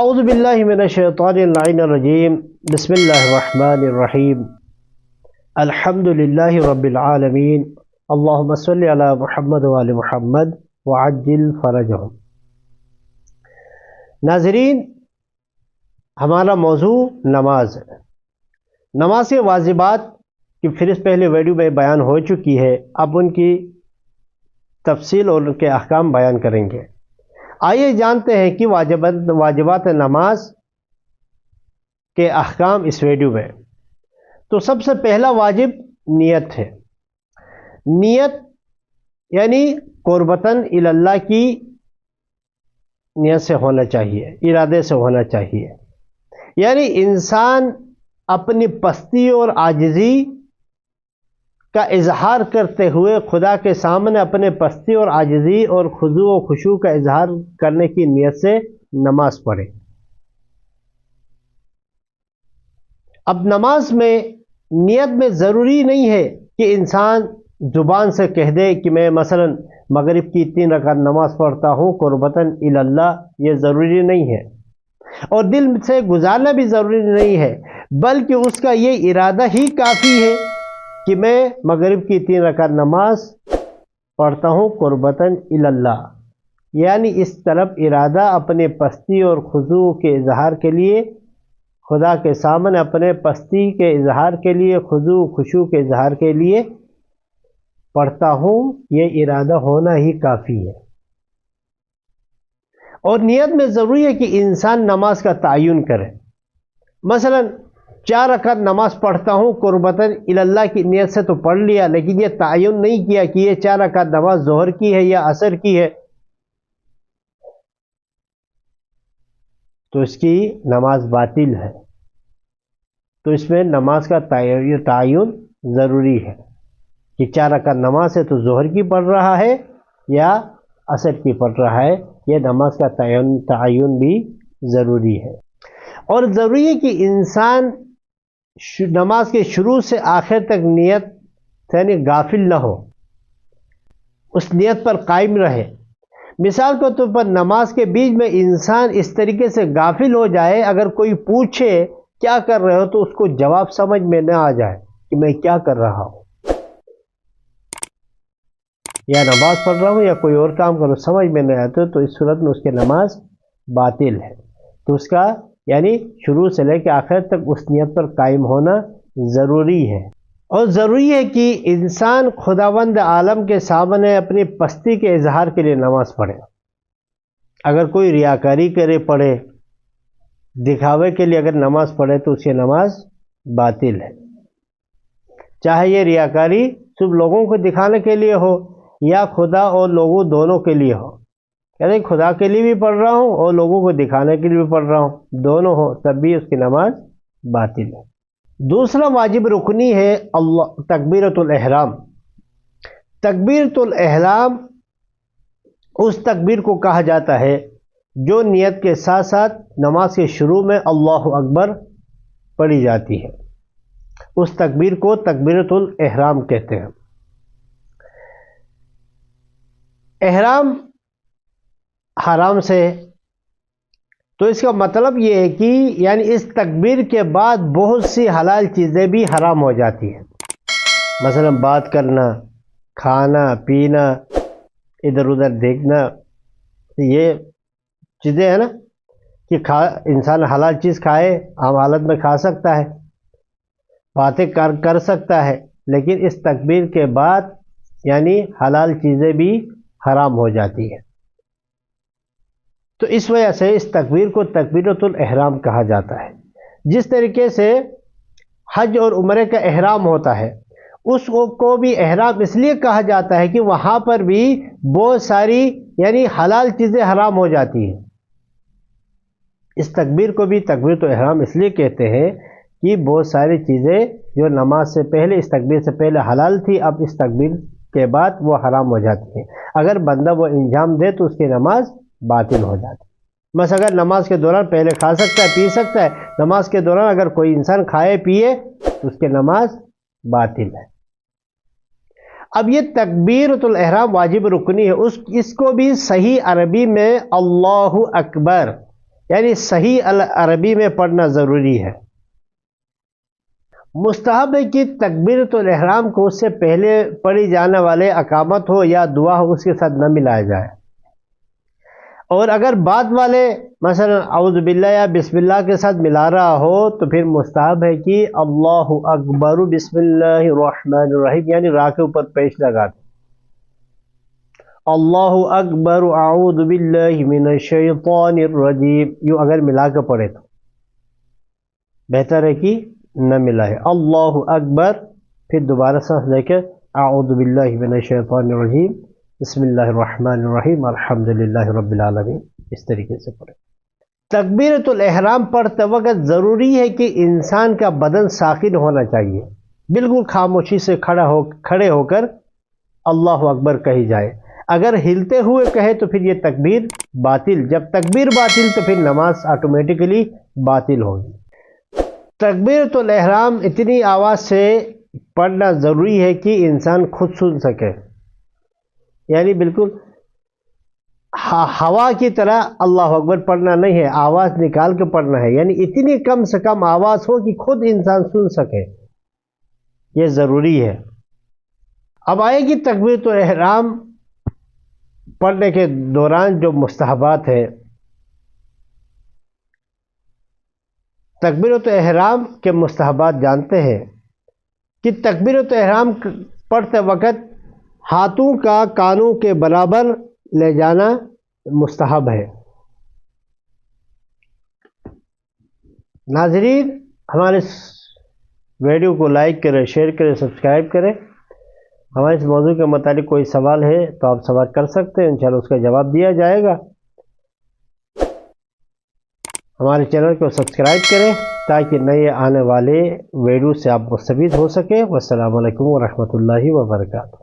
اعوذ باللہ من الشیطان اللعین الرجیم بسم اللہ الرحمن الرحیم الحمد للہ رب العالمین اللہم صلی علی محمد وآل محمد وعجل فرجہم۔ ناظرین، ہمارا موضوع نماز ہے۔ نماز کے واجبات کی فہرست پہلے ویڈیو میں بیان ہو چکی ہے، اب ان کی تفصیل اور ان کے احکام بیان کریں گے۔ آئیے جانتے ہیں کہ واجبات نماز کے احکام اس ویڈیو میں۔ تو سب سے پہلا واجب نیت ہے۔ نیت یعنی قربتاً الی اللہ کی نیت سے ہونا چاہیے، ارادے سے ہونا چاہیے، یعنی انسان اپنی پستی اور عاجزی کا اظہار کرتے ہوئے خدا کے سامنے اپنے پستی اور عاجزی اور خضوع و خشوع کا اظہار کرنے کی نیت سے نماز پڑھے۔ اب نماز میں نیت میں ضروری نہیں ہے کہ انسان زبان سے کہہ دے کہ میں مثلا مغرب کی 3 رکعت نماز پڑھتا ہوں قربتاً الی اللہ، یہ ضروری نہیں ہے، اور دل سے گزارنا بھی ضروری نہیں ہے، بلکہ اس کا یہ ارادہ ہی کافی ہے کہ میں مغرب کی 3 رکعت نماز پڑھتا ہوں قربتاً الی اللہ، یعنی اس طرف ارادہ اپنے پستی اور خضوع کے اظہار کے لیے، خدا کے سامنے اپنے پستی کے اظہار کے لیے، خضوع خشوع کے اظہار کے لیے پڑھتا ہوں، یہ ارادہ ہونا ہی کافی ہے۔ اور نیت میں ضروری ہے کہ انسان نماز کا تعین کرے۔ مثلا 4 رکعت نماز پڑھتا ہوں قربتاً الی اللہ کی نیت سے تو پڑھ لیا، لیکن یہ تعین نہیں کیا کہ یہ 4 رکعت نماز ظہر کی ہے یا عصر کی ہے، تو اس کی نماز باطل ہے۔ تو اس میں نماز کا تعین ضروری ہے کہ 4 رکعت نماز ہے تو ظہر کی پڑھ رہا ہے یا عصر کی پڑھ رہا ہے، یہ نماز کا تعین بھی ضروری ہے۔ اور ضروری ہے کہ انسان نماز کے شروع سے آخر تک نیت یعنی غافل نہ ہو، اس نیت پر قائم رہے۔ مثال کے طور پر نماز کے بیچ میں انسان اس طریقے سے غافل ہو جائے، اگر کوئی پوچھے کیا کر رہے ہو تو اس کو جواب سمجھ میں نہ آ جائے کہ میں کیا کر رہا ہوں، یا نماز پڑھ رہا ہوں یا کوئی اور کام کروں، سمجھ میں نہیں آتے، تو اس صورت میں اس کی نماز باطل ہے۔ تو اس کا یعنی شروع سے لے کے آخر تک اس نیت پر قائم ہونا ضروری ہے۔ اور ضروری ہے کہ انسان خداوند عالم کے سامنے اپنی پستی کے اظہار کے لیے نماز پڑھے۔ اگر کوئی ریاکاری کرے پڑھے، دکھاوے کے لیے اگر نماز پڑھے تو اس کی نماز باطل ہے، چاہے یہ ریاکاری صرف لوگوں کو دکھانے کے لیے ہو یا خدا اور لوگوں دونوں کے لیے ہو، یعنی خدا کے لیے بھی پڑھ رہا ہوں اور لوگوں کو دکھانے کے لیے بھی پڑھ رہا ہوں، دونوں ہو تب بھی اس کی نماز باطل ہے۔ دوسرا واجب رکنی ہے تکبیرۃ الاحرام۔ تکبیرۃ الاحرام اس تکبیر کو کہا جاتا ہے جو نیت کے ساتھ ساتھ نماز کے شروع میں اللہ اکبر پڑھی جاتی ہے، اس تکبیر کو تکبیرۃ الاحرام کہتے ہیں۔ احرام حرام سے، تو اس کا مطلب یہ ہے کہ یعنی اس تکبیر کے بعد بہت سی حلال چیزیں بھی حرام ہو جاتی ہیں، مثلا بات کرنا، کھانا پینا، ادھر ادھر دیکھنا، یہ چیزیں ہیں نا کہ انسان حلال چیز کھائے، عام حالت میں کھا سکتا ہے، باتیں کر سکتا ہے، لیکن اس تکبیر کے بعد یعنی حلال چیزیں بھی حرام ہو جاتی ہیں۔ تو اس وجہ سے اس تکبیر کو تکبیرۃ الاحرام کہا جاتا ہے۔ جس طریقے سے حج اور عمرے کا احرام ہوتا ہے، اس کو بھی احرام اس لیے کہا جاتا ہے کہ وہاں پر بھی بہت ساری یعنی حلال چیزیں حرام ہو جاتی ہیں۔ اس تکبیر کو بھی تکبیرۃ الاحرام اس لیے کہتے ہیں کہ بہت ساری چیزیں جو نماز سے پہلے اس تکبیر سے پہلے حلال تھی، اب اس تکبیر کے بعد وہ حرام ہو جاتی ہیں۔ اگر بندہ وہ انجام دے تو اس کی نماز باطل ہو جاتی ہے۔ بس اگر نماز کے دوران پہلے کھا سکتا ہے، پی سکتا ہے، نماز کے دوران اگر کوئی انسان کھائے پیے تو اس کی نماز باطل ہے۔ اب یہ تکبیرۃ الاحرام واجب رکنی ہے، اس کو بھی صحیح عربی میں اللہ اکبر یعنی صحیح عربی میں پڑھنا ضروری ہے۔ مستحب ہے کہ تکبیرۃ الاحرام کو اس سے پہلے پڑھی جانے والے اقامت ہو یا دعا ہو اس کے ساتھ نہ ملایا جائے، اور اگر بعد والے مثلا اعوذ باللہ یا بسم اللہ کے ساتھ ملا رہا ہو تو پھر مستحب ہے کہ اللہ اکبر بسم اللہ الرحمن الرحیم یعنی را کے اوپر پیش لگا دیں، اللہ اکبر اعوذ باللہ من الشیطان الرجیم، یوں اگر ملا کے پڑھے تو بہتر ہے کہ نہ ملائے۔ اللہ اکبر پھر دوبارہ سانس لے کے اعوذ باللہ من الشیطان الرجیم بسم اللہ الرحمن الرحیم الحمد للہ رب العالمین، اس طریقے سے پڑھے۔ تکبیرۃ الاحرام پڑھتے وقت ضروری ہے کہ انسان کا بدن ساکن ہونا چاہیے، بالکل خاموشی سے کھڑے ہو کر اللہ اکبر کہی جائے۔ اگر ہلتے ہوئے کہے تو پھر یہ تکبیر باطل، جب تکبیر باطل تو پھر نماز آٹومیٹکلی باطل ہوگی۔ تکبیرۃ الاحرام اتنی آواز سے پڑھنا ضروری ہے کہ انسان خود سن سکے، یعنی بالکل ہوا کی طرح اللہ اکبر پڑھنا نہیں ہے، آواز نکال کے پڑھنا ہے، یعنی اتنی کم سے کم آواز ہو کہ خود انسان سن سکے، یہ ضروری ہے۔ اب آئے گی تکبیرۃ الاحرام پڑھنے کے دوران جو مستحبات ہے۔ تکبیرۃ احرام کے مستحبات جانتے ہیں کہ تکبیرۃ احرام پڑھتے وقت ہاتھوں کا کانوں کے برابر لے جانا مستحب ہے۔ ناظرین، ہمارے اس ویڈیو کو لائک کریں، شیئر کریں، سبسکرائب کریں۔ ہمارے اس موضوع کے متعلق کوئی سوال ہے تو آپ سوال کر سکتے ہیں، انشاءاللہ اس کا جواب دیا جائے گا۔ ہمارے چینل کو سبسکرائب کریں تاکہ نئے آنے والے ویڈیو سے آپ مستفید ہو سکیں۔ والسلام علیکم ورحمۃ اللہ وبرکاتہ۔